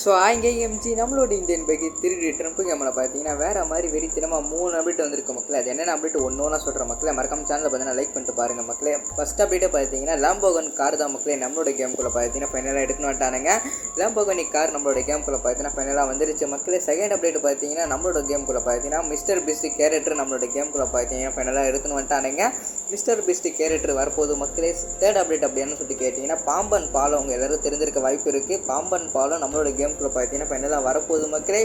So இங்கே MG நம்மளோட Indian bike திருடி ட்ரம்ப் கேமில் பார்த்தீங்கன்னா வேறு மாதிரி வெறித்தனமாக 3 அப்டேட் வந்திருக்கு மக்களே. அது என்னென்ன அப்டேட் ஒன்றா சொல்கிற மக்களே, மறக்காம சேனலில் பார்த்தீங்கன்னா லைக் பண்ணிட்டு பாருங்கள் மக்களே. ஃபஸ்ட் அப்டேட்டே பார்த்தீங்கன்னா லாம்போகன் கார் தான் மக்களே நம்மளோட கேமுக்குள்ளே பார்த்தீங்கன்னா ஃபைனலாக எடுத்துன்னு வந்துட்டானுங்க. லாம்போகனி கார் நம்மளோட கேமுக்குள்ளே பார்த்தீங்கன்னா ஃபைனலாக வந்துருச்சு மக்களே. செகண்ட் அப்டேட் பார்த்தீங்கன்னா நம்மளோட கேமுக்குள்ளே பார்த்தீங்கன்னா மிஸ்டர் பிஸ்ட் கேரக்டர் நம்மளோட கேமுக்குள்ளே பார்த்தீங்கன்னா ஃபைனலாக எடுத்துன்னு வந்துட்டானுங்க. மிஸ்டர் பிஸ்ட் கேரக்டர் வரப்போது மக்களே. தேர்ட் அப்டேட் அப்படின்னு சொல்லிட்டு கேட்டிங்கன்னா பாம்பன் பாலம் உங்கள் எல்லோரும் தெரிஞ்சிருக்க வாய்ப்பு இருக்குது. பாம்பன் பாலம் நம்மளோட கேமுக்குள்ளே பார்த்தீங்கன்னா ஃபைனலாக வரப்போகுது மக்களே.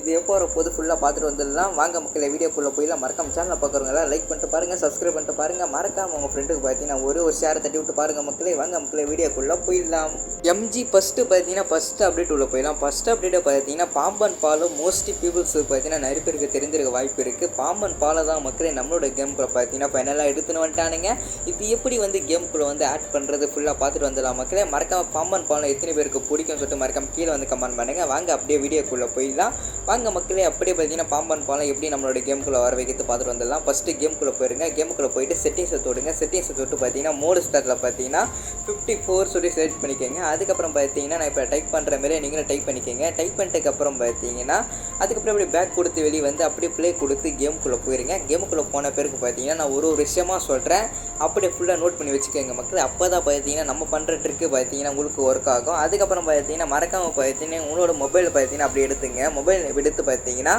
இது எப்போ வரப்போது ஃபுல்லாக பார்த்துட்டு வந்துடலாம் வாங்க மக்களே. வீடியோக்குள்ளே போயிடலாம். மறக்காம சேனலில் பார்க்குறவங்களாம் லைக் பண்ணிட்டு பாருங்கள், சப்ஸ்கிரைப் பண்ணிட்டு பாருங்கள். மறக்காம உங்கள் ஃப்ரெண்டுக்கு பார்த்தீங்கன்னா ஒரு ஷேரை தட்டி விட்டு பாருங்கள் மக்களே. வாங்க மக்களே வீடியோக்குள்ளே போயிடலாம். எம்ஜி ஃபஸ்ட்டு பார்த்தீங்கன்னா ஃபஸ்ட் அப்டேட் உள்ள போயிடலாம். ஃபஸ்ட் அப்டேட்டை பார்த்தீங்கன்னா பாம்பன் பாலம் மோஸ்ட்லி பீப்புள்ஸ் பார்த்தீங்கன்னா நிறைய பேருக்கு தெரிஞ்சிருக்க வாய்ப்பு இருக்குது. பாம்பன் பாலம் தான் மக்களே நம்மளோட கேமுக்குள்ளே பார்த்தீங்கன்னா ஃபைனலாக எடுத்துன்னு வந்துட்டானுங்க. இது எப்படி கேமுக்குள்ளே ஆட் பண்ணுறது ஃபுல்லாக பார்த்துட்டு வந்துடலாம் மக்களே. மறக்காம பாம்பன் பாலம் எத்தனை பேருக்கு பிடிக்கும்னு சொல்லிட்டு மறக்காம கீழே கமெண்ட் பண்ணுங்கள். வாங்க அப்படியே வீடியோக்குள்ளே போயிடலாம். வாங்க மக்களே அப்படியே பார்த்தீங்கன்னா பாம்பன் பாலம் எப்படி நம்மளோட கேமுக்குள்ளே வர வைக்கிறது பார்த்துட்டு வந்துடலாம். ஃபஸ்ட்டு கேமுக்குள்ளே போயிருங்க. கேமுக்குள்ளே போயிட்டு செட்டிங்ஸை தொடுங்க. செட்டிங்ஸை தொட்டு பார்த்தீங்கன்னா மோடு ஸ்டார்ட்டில் பார்த்தீங்கன்னா 54 சொல்லி செலக்ட் பண்ணிக்கோங்க. அதுக்கப்புறம் பார்த்தீங்கன்னா நான் இப்போ டைப் பண்ணுற மாதிரி நீங்களும் டைப் பண்ணிக்கோங்க. டைப் பண்ணிட்டதுக்கப்புறம் பார்த்தீங்கன்னா அதுக்கப்புறம் அப்படியே பேக் கொடுத்து வெளியே அப்படியே ப்ளே கொடுத்து கேமுக்குள்ளே போயிருங்க. கேமுக்குள்ளே போன பேருக்கு பார்த்தீங்கன்னா நான் ஒரு விஷயமாக சொல்கிறேன், அப்படியே ஃபுல்லாக நோட் பண்ணி வச்சுக்கோங்க மக்கள். அப்போ தான் பார்த்தீங்கன்னா நம்ம பண்ணுற ட்ரிக்கு பார்த்தீங்கன்னா உங்களுக்கு ஒர்க் ஆகும். அதுக்கப்புறம் பார்த்தீங்கன்னா மறக்காமல் பார்த்தீங்கன்னா உங்களோட மொபைல் பார்த்தீங்கன்னா அப்படி எடுத்துங்க. மொபைல் எடுத்து பார்த்தீங்கன்னா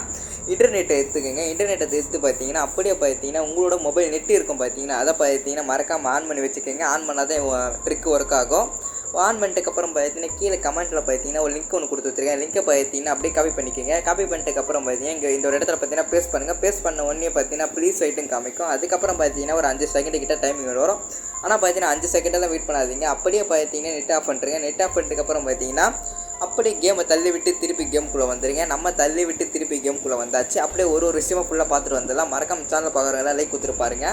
இன்டர்நெட்டை எடுத்துக்கோங்க. இன்டர்நெட்டை எடுத்து பார்த்தீங்கன்னா அப்படியே பார்த்தீங்கன்னா உங்களோட மொபைல் நெட்டு இருக்கும் பார்த்தீங்கன்னா அதை பார்த்தீங்கன்னா மறக்காமல் ஆன் பண்ணி வச்சுக்கோங்க. ஆன் பண்ணால் தான் ட்ரிக் ஒர்க் ஆகும். ஆன் பண்ணிட்டுக்கப்புறம் பார்த்தீங்கன்னா கீழே கமெண்ட்டில் பார்த்தீங்கன்னா ஒரு லிங்க் ஒன்று கொடுத்து வச்சுருக்கேன். லிங்கை பார்த்தீங்கன்னா அப்படியே காப்பி பண்ணிக்கோங்க. காப்பி பண்ணிட்டுக்கப்புறம் பார்த்தீங்கன்னா இங்கே இந்த ஒரு இடத்துல பார்த்தீங்கன்னா பேஸ்ட் பண்ணுங்கள். பேஸ்ட் பண்ண உடனே பார்த்தீங்கன்னா ப்ளீஸ் ஐட்டும் காமிக்கும். அதுக்கப்புறம் பார்த்தீங்கன்னா ஒரு 5 செகண்ட் கிட்ட டைமிங் வரும். ஆனால் பார்த்தீங்கன்னா 5 செகண்டெல்லாம் வெயிட் பண்ணாதீங்க. அப்படியே பார்த்தீங்கன்னா நெட் ஆஃப் பண்ணுறீங்க. நெட் ஆஃப் பண்ணிட்டுக்கப்புறம் பார்த்தீங்கன்னா அப்படியே கேமை தள்ளி விட்டு திருப்பி கேமுக்குள்ளே வந்துடுங்க. நம்ம தள்ளி விட்டு திருப்பி கேமுக்குள்ளே வந்தாச்சு. அப்படியே ஒரு விஷயமாக ஃபுல்லாக பார்த்துட்டு வந்துடலாம். மறக்காம சேனல் பார்க்குறவங்களாம் லைக் கொடுத்துருப்பாருங்க.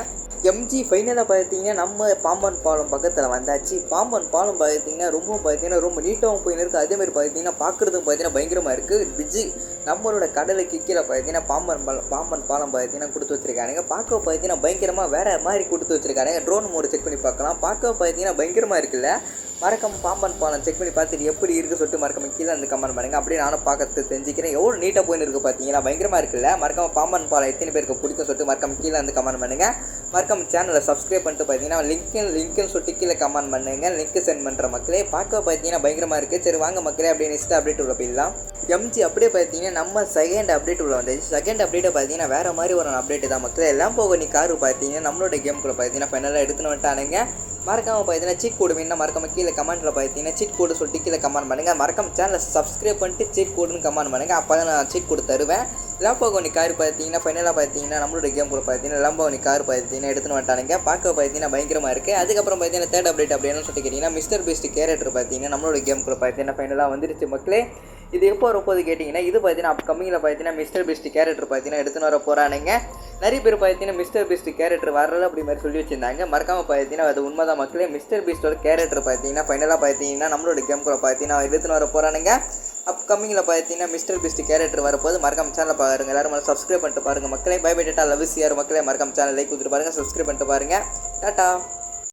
எம்ஜி ஃபைனலாக பார்த்தீங்கன்னா நம்ம பாம்பன் பாலம் பக்கத்தில் வந்தாச்சு. பாம்பன் பாலம் பார்த்தீங்கன்னா ரொம்ப நீட்டாகவும் போயின்னு இருக்குது. அதேமாதிரி பார்த்தீங்கன்னா பார்க்குறதும் பார்த்தீங்கன்னா பயங்கரமாக இருக்குது. நம்மளோட கடலுக்கு கீழே பார்த்தீங்கன்னா பாம்பன் பாலம் பார்த்தீங்கன்னா கொடுத்து வச்சுருக்கானுங்க. பார்க்க பார்த்தீங்கன்னா பயங்கரமாக வேறு மாதிரி கொடுத்து வச்சுருக்கானுங்க. ட்ரோன் மோடு செக் பண்ணி பார்க்கலாம். பார்க்க பார்த்தீங்கன்னா பயங்கரமாக இருக்குல்ல. மறக்காம பாம்பன் பாலம் செக் பண்ணி பார்த்துட்டு எப்படி இருக்குது சொல்லிட்டு மறக்காம கீழே கமெண்ட் பண்ணுங்கள். அப்படியே நானும் பார்க்கறது தெரிஞ்சுக்கிறேன். எவ்வளோ நீட்டாக போயின்னு இருக்குது பார்த்தீங்கன்னா பயங்கரமாக இருக்குல்ல. மறக்காம பாம்பன் பாலம் எத்தனை பேருக்கு பிடிக்கும் சொல்லிட்டு மறக்காம கீழே கமெண்ட் பண்ணுங்கள். மறக்காம சேனலை சப்ஸ்கிரைப் பண்ணிட்டு பார்த்தீங்கன்னா லிங்க்குன்னு சொல்லிட்டு கீழே கமெண்ட் பண்ணுங்கள். லிங்க்கு சென்ட் பண்ணுற மக்களே. பார்க்க பார்த்தீங்கன்னா பயங்கரமாக இருக்குது. சரி வாங்க மக்களே அப்படியே நெக்ஸ்ட் அப்டேட் உள்ள போயிடலாம். எம்ஜி அப்படியே பார்த்தீங்கன்னா நம்ம செகண்ட் அப்டேட் உள்ள வந்துச்சு. செகண்ட் அப்டேட்டை பார்த்தீங்கன்னா வேறு மாதிரி ஒரு அப்டேட் தான் மக்களே. லாம்போகனி கார் பார்த்தீங்கன்னா நம்மளோட கேமுக்குள்ளே பார்த்தீங்கன்னா ஃபைனலாக எடுத்துன்னு வந்துட்டானுங்க. மறக்காமல் பார்த்தீங்கன்னா சீட் கோடு வேணும்னா மறக்காமல் கீழே கமெண்ட்டில் பார்த்தீங்கன்னா சீட் கோடு சொல்லிட்டு கீழே கமெண்ட் பண்ணுங்கள். மறக்காம சேனலை சப்ஸ்கிரைப் பண்ணிட்டு சீட் கோடுன்னு கமெண்ட் பண்ணுங்கள். அப்போ தான் நான் சீட் கோடு தருவேன். லாம்போகனி கார் பார்த்தீங்கன்னா ஃபைனலாக பார்த்தீங்கன்னா நம்மளோட கேம் கூட பார்த்தீங்கன்னா லாம்போகனி கார் பார்த்தீங்கன்னா எடுத்துன்னு வந்துட்டானுங்க. பார்க்க பார்த்தீங்கன்னா பயங்கரமாக இருக்குது. அதுக்கப்புறம் பார்த்தீங்கன்னா தேர்ட் அப்டேட் அப்படின்னு சொல்லிட்டு கேட்டிங்கன்னா மிஸ்டர் பீஸ்ட் கேரக்டர் பார்த்தீங்கன்னா நம்மளோட கேம் கூட பார்த்தீங்கன்னா ஃபைனலாக வந்துருச்சு மக்களே. இது எப்போ வரப்போது கேட்டிங்கன்னா இது பார்த்தீங்கன்னா அப்கமிங்கில் பார்த்தீங்கன்னா மிஸ்டர் பீஸ்ட் கேரக்டர் பார்த்தீங்கன்னா எடுத்துன்னு வர போகிறானுங்க. நிறைய பேர் பார்த்தீங்கன்னா மிஸ்டர் பீஸ்ட் கேரக்டர் வரல அப்படி மாதிரி சொல்லி வச்சுருந்தாங்க. மறக்காமல் பார்த்தீங்கன்னா அது உண்மைதான் மக்களே. மிஸ்டர் பீஸ்டோட கேரக்டர் பார்த்தீங்கன்னா ஃபைனலாக பார்த்தீங்கன்னா நம்மளோட கேம் கூட பார்த்தீங்கன்னா எடுத்துன்னு வர போகிறானுங்க. அப்கமிங்கில் பார்த்தீங்கன்னா மிஸ்டர் பீஸ்ட் கேரக்டர் வரப்போது. மறக்காம சேனல் பாருங்கள். எல்லாரும் சப்ஸ்கிரைப் பண்ணிட்டு பாருங்கள் மக்களே. Bye bye tata love you மக்களே. மறக்காம சேனல் லைக் கொடுத்துட்டு பாருங்கள், சப்ஸ்கிரைப் பண்ணிட்டு பாருங்கள். டாட்டா.